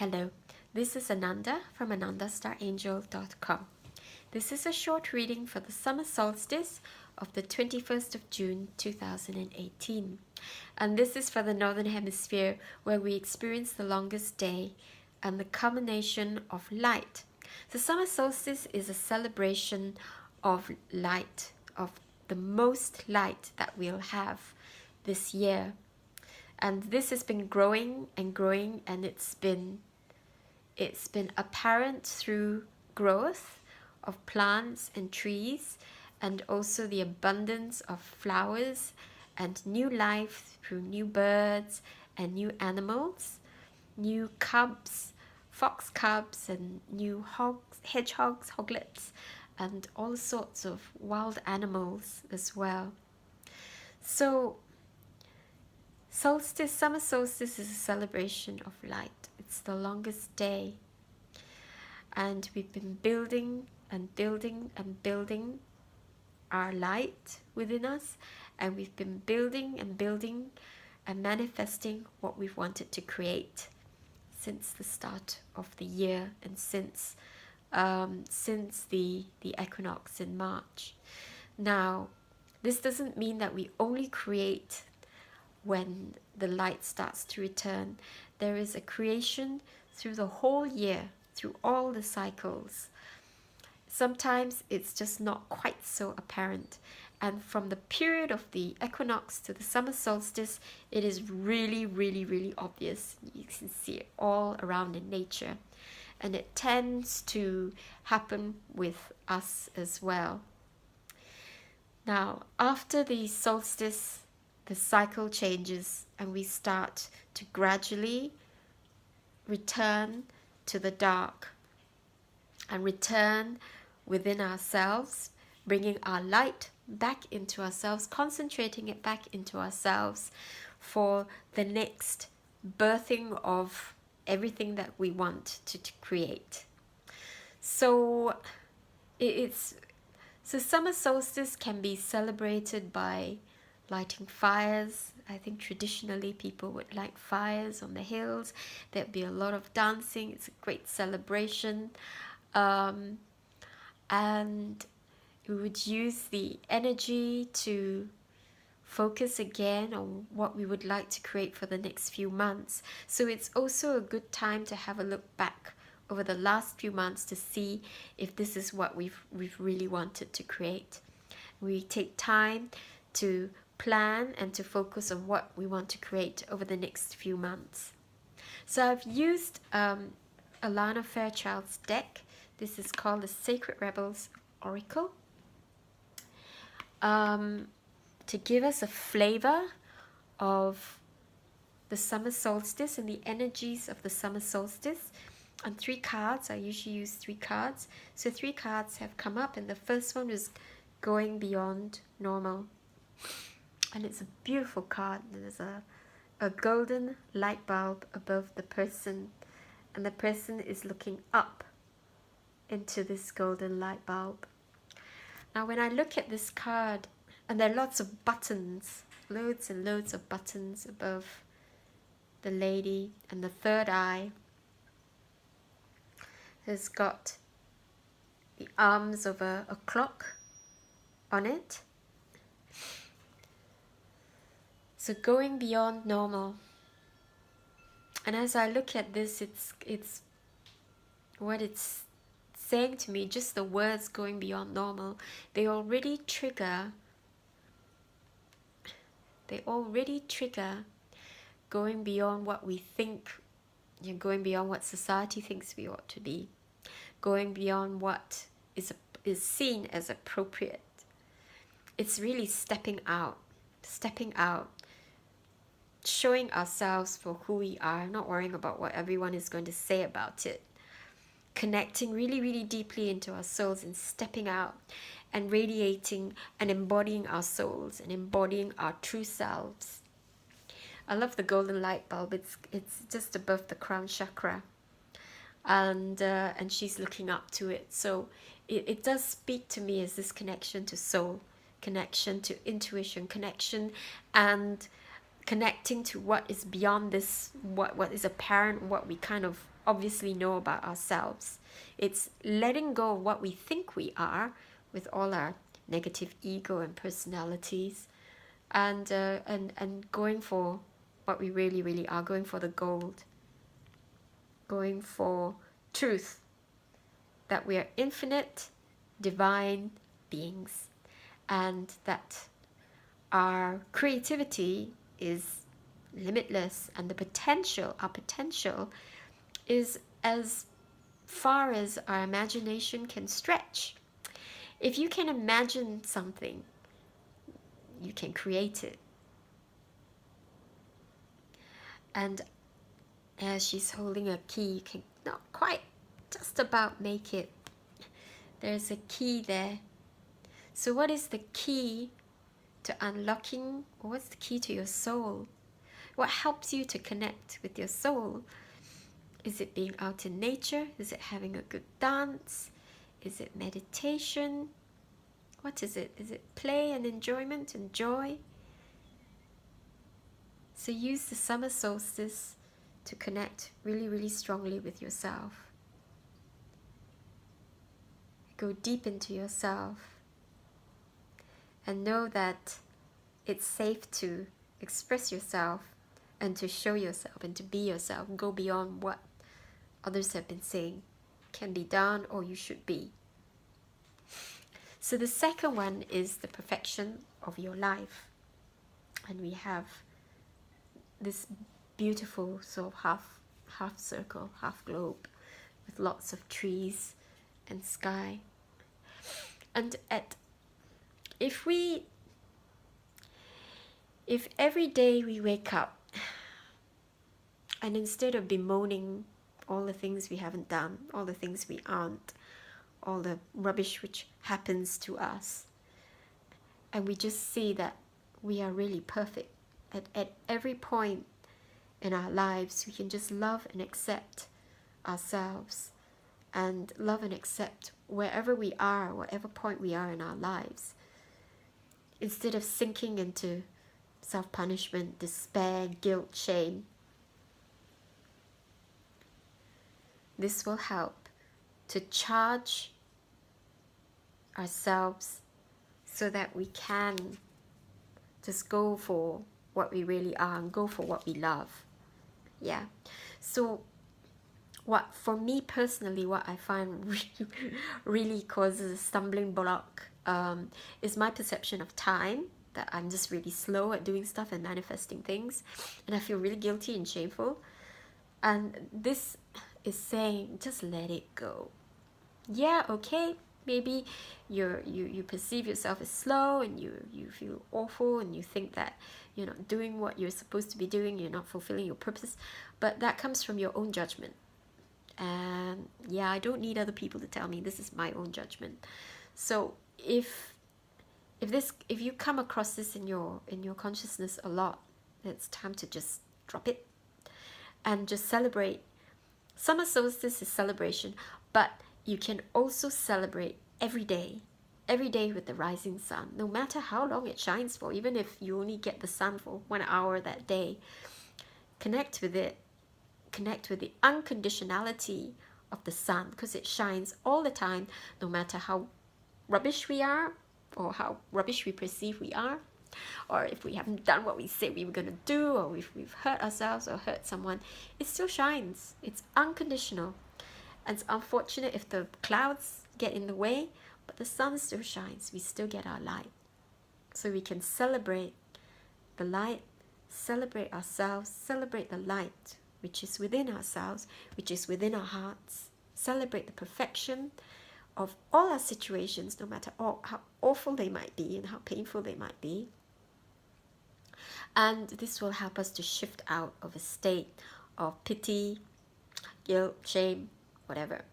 Hello, this is Ananda from anandastarangel.com. This is a short reading for the summer solstice of the 21st of June 2018. And this is for the Northern Hemisphere, where we experience the longest day and the culmination of light. The summer solstice is a celebration of light, of the most light that we'll have this year. And this has been growing and growing, and it's been apparent through growth of plants and trees, and also the abundance of flowers and new life through new birds and new animals, new cubs, fox cubs, and new hedgehogs, hoglets, and all sorts of wild animals as well. So summer solstice is a celebration of light. It's the longest day, and we've been building and building and building our light within us, and we've been building and building and manifesting what we've wanted to create since the start of the year, and since the equinox in March. Now, this doesn't mean that we only create when the light starts to return. There is a creation through the whole year, through all the cycles. Sometimes it's just not quite so apparent. And from the period of the equinox to the summer solstice, it is really, really, really obvious. You can see it all around in nature. And it tends to happen with us as well. Now, after the solstice, the cycle changes, and we start to gradually return to the dark and return within ourselves, bringing our light back into ourselves, concentrating it back into ourselves for the next birthing of everything that we want to create. So summer solstice can be celebrated by lighting fires. I think traditionally people would light fires on the hills. There'd be a lot of dancing. It's a great celebration. And we would use the energy to focus again on what we would like to create for the next few months. So it's also a good time to have a look back over the last few months to see if this is what we've really wanted to create. We take time to plan and to focus on what we want to create over the next few months. So I've used Alana Fairchild's deck. This is called the Sacred Rebels Oracle, to give us a flavor of the summer solstice and the energies of the summer solstice. And 3 cards, I usually use 3 cards. So 3 cards have come up, and the first one is Going Beyond Normal. And it's a beautiful card. There's a golden light bulb above the person, and the person is looking up into this golden light bulb. Now, when I look at this card, and there are lots of buttons, loads and loads of buttons above the lady, and the third eye has got the arms of a clock on it. So going beyond normal. And as I look at this, it's what it's saying to me, just the words going beyond normal, they already trigger going beyond what we think, going beyond what society thinks we ought to be, going beyond what is seen as appropriate. It's really stepping out, showing ourselves for who we are, not worrying about what everyone is going to say about it, connecting really, really deeply into our souls and stepping out and radiating and embodying our souls and embodying our true selves. I love the golden light bulb. It's just above the crown chakra, and she's looking up to it. So it does speak to me as this connection to soul, connection to intuition, connection and connecting to what is beyond this, what is apparent, what we kind of obviously know about ourselves. It's letting go of what we think we are with all our negative ego and personalities, and going for what we really, really are, going for the gold, going for truth, that we are infinite, divine beings, and that our creativity is limitless, and the potential, our potential, is as far as our imagination can stretch. If you can imagine something, you can create it. And as she's holding a key, you can not quite, just about make it. There's a key there. So what is the key to unlocking, or what's the key to your soul? What helps you to connect with your soul? Is it being out in nature? Is it having a good dance? Is it meditation? What is it? Is it play and enjoyment and joy? So use the summer solstice to connect really, really strongly with yourself. Go deep into yourself and know that it's safe to express yourself and to show yourself and to be yourself. Go beyond what others have been saying can be done or you should be. So the second one is the perfection of your life. And we have this beautiful sort of half circle, half globe with lots of trees and sky. And if every day we wake up and instead of bemoaning all the things we haven't done, all the things we aren't, all the rubbish which happens to us, and we just see that we are really perfect at every point in our lives, we can just love and accept ourselves and love and accept wherever we are, whatever point we are in our lives, instead of sinking into self-punishment, despair, guilt, shame. This will help to charge ourselves so that we can just go for what we really are and go for what we love. Yeah. So what, for me personally, what I find really causes a stumbling block is my perception of time, that I'm just really slow at doing stuff and manifesting things, and I feel really guilty and shameful. And this is saying, just let it go. Yeah, okay, maybe you perceive yourself as slow and you feel awful and you think that you're not doing what you're supposed to be doing, you're not fulfilling your purpose, but that comes from your own judgment. And yeah, I don't need other people to tell me, this is my own judgment. So if you come across this in your consciousness a lot, it's time to just drop it and just celebrate. Summer solstice is celebration, but you can also celebrate every day with the rising sun, no matter how long it shines for. Even if you only get the sun for 1 hour that day, connect with it. Connect with the unconditionality of the sun, because it shines all the time, no matter how rubbish we are or how rubbish we perceive we are, or if we haven't done what we said we were going to do, or if we've hurt ourselves or hurt someone, it still shines. It's unconditional. And it's unfortunate if the clouds get in the way, but the sun still shines. We still get our light. So we can celebrate the light, celebrate ourselves, celebrate the light which is within ourselves, which is within our hearts. Celebrate the perfection of all our situations, no matter how awful they might be and how painful they might be. And this will help us to shift out of a state of pity, guilt, shame, whatever.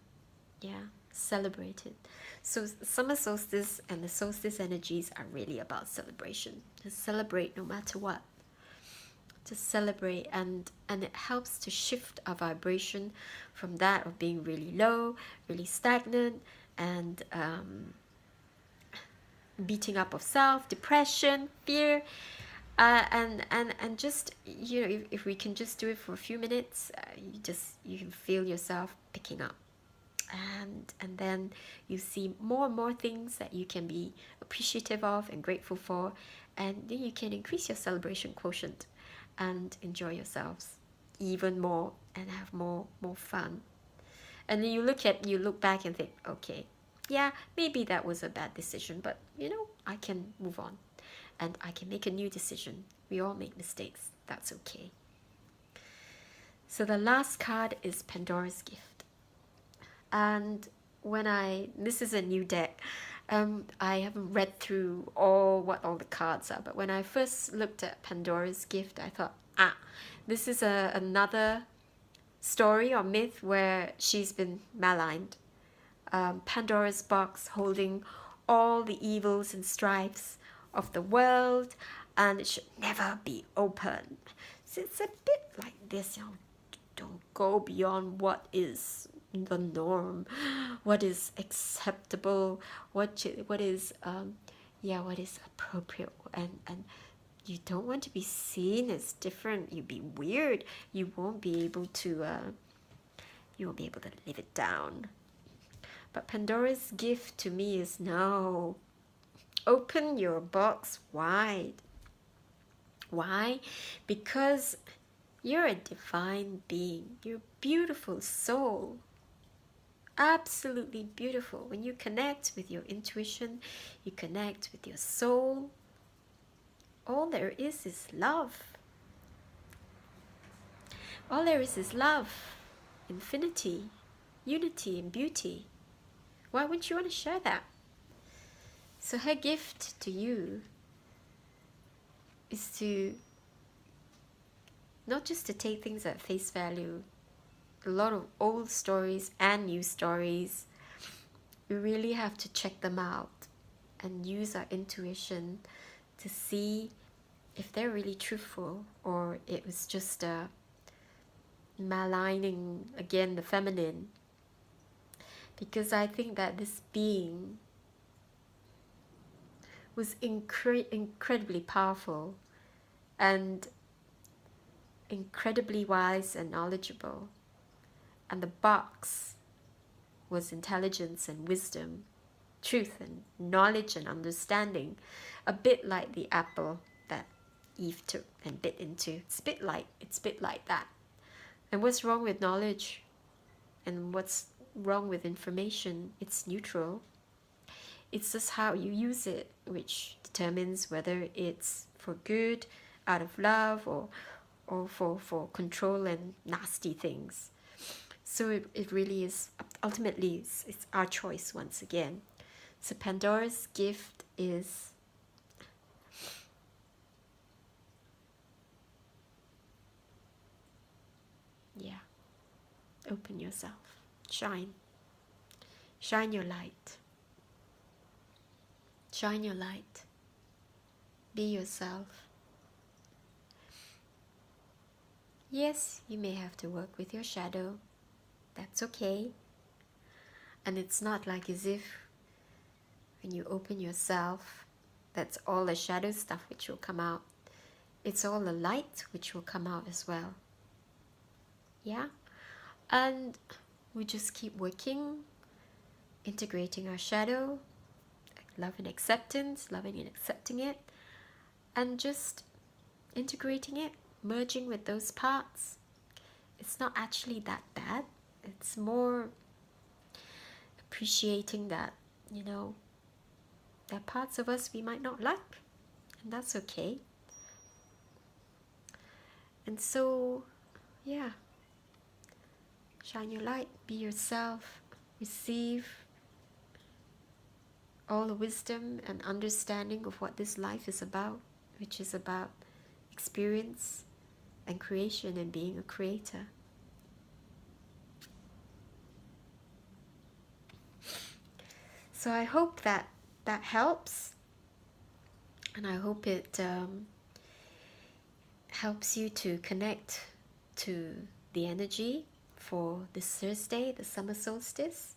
Yeah, celebrate it. So summer solstice and the solstice energies are really about celebration. To celebrate no matter what. To celebrate, and it helps to shift our vibration from that of being really low, really stagnant, and beating up of self, depression, fear, And just, you know, if we can just do it for a few minutes, you can feel yourself picking up, and then you see more and more things that you can be appreciative of and grateful for, and then you can increase your celebration quotient and enjoy yourselves even more and have more fun. And then you look back and think, okay, yeah, maybe that was a bad decision, but you know, I can move on and I can make a new decision. We all make mistakes. That's okay. So the last card is Pandora's Gift. And this is a new deck. I haven't read through what all the cards are, but when I first looked at Pandora's Gift, I thought, this is another story or myth where she's been maligned. Pandora's box holding all the evils and strifes of the world, and it should never be opened. So it's a bit like this, you know, don't go beyond what is the norm, what is acceptable, what is what is appropriate, and you don't want to be seen as different. You'd be weird. You won't be able to live it down. But Pandora's gift to me is no. Open your box wide. Why? Because you're a divine being. You're a beautiful soul. Absolutely beautiful. When you connect with your intuition, you connect with your soul, all there is love. All there is love, infinity, unity, and beauty. Why wouldn't you want to share that? So her gift to you is to not just to take things at face value. A lot of old stories and new stories, we really have to check them out and use our intuition to see if they're really truthful or it was just maligning, again, the feminine. Because I think that this being was incredibly powerful and incredibly wise and knowledgeable. And the box was intelligence and wisdom, truth and knowledge and understanding, a bit like the apple that Eve took and bit into. It's a bit like that. And what's wrong with knowledge? And what's wrong with information? It's neutral. It's just how you use it, which determines whether it's for good, out of love, or for control and nasty things. So it really is, ultimately, it's our choice once again. So Pandora's gift is open yourself, shine your light, shine your light, be yourself. Yes, you may have to work with your shadow, that's okay. And it's not like as if when you open yourself, that's all the shadow stuff which will come out. It's all the light which will come out as well. Yeah? And we just keep working, integrating our shadow, love and acceptance, loving and accepting it, and just integrating it, merging with those parts. It's not actually that bad. It's more appreciating that, you know, there are parts of us we might not like, and that's okay. And so, yeah, shine your light, be yourself, receive all the wisdom and understanding of what this life is about, which is about experience and creation and being a creator. So I hope that helps, and I hope it helps you to connect to the energy for this Thursday, the summer solstice.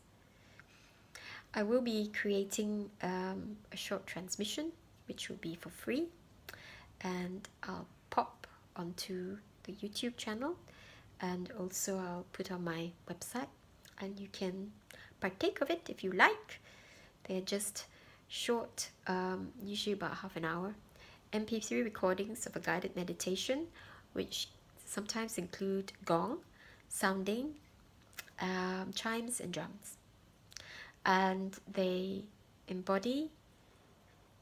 I will be creating a short transmission, which will be for free, and I'll pop onto the YouTube channel, and also I'll put on my website, and you can partake of it if you like. They're just short, usually about half an hour, MP3 recordings of a guided meditation, which sometimes include gong, sounding, chimes and drums. And they embody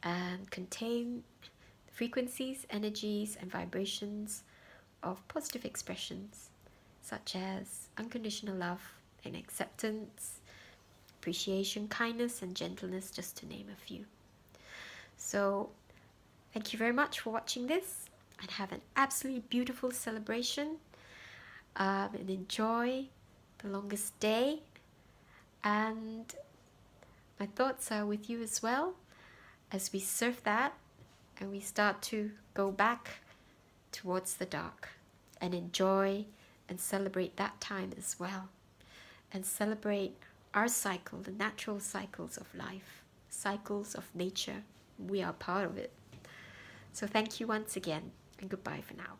and contain frequencies, energies and vibrations of positive expressions such as unconditional love and acceptance, appreciation, kindness and gentleness, just to name a few. So thank you very much for watching this, and have an absolutely beautiful celebration, and enjoy the longest day. And my thoughts are with you as well as we surf that and we start to go back towards the dark, and enjoy and celebrate that time as well, and celebrate our cycle, the natural cycles of life, cycles of nature. We are part of it. So thank you once again, and goodbye for now.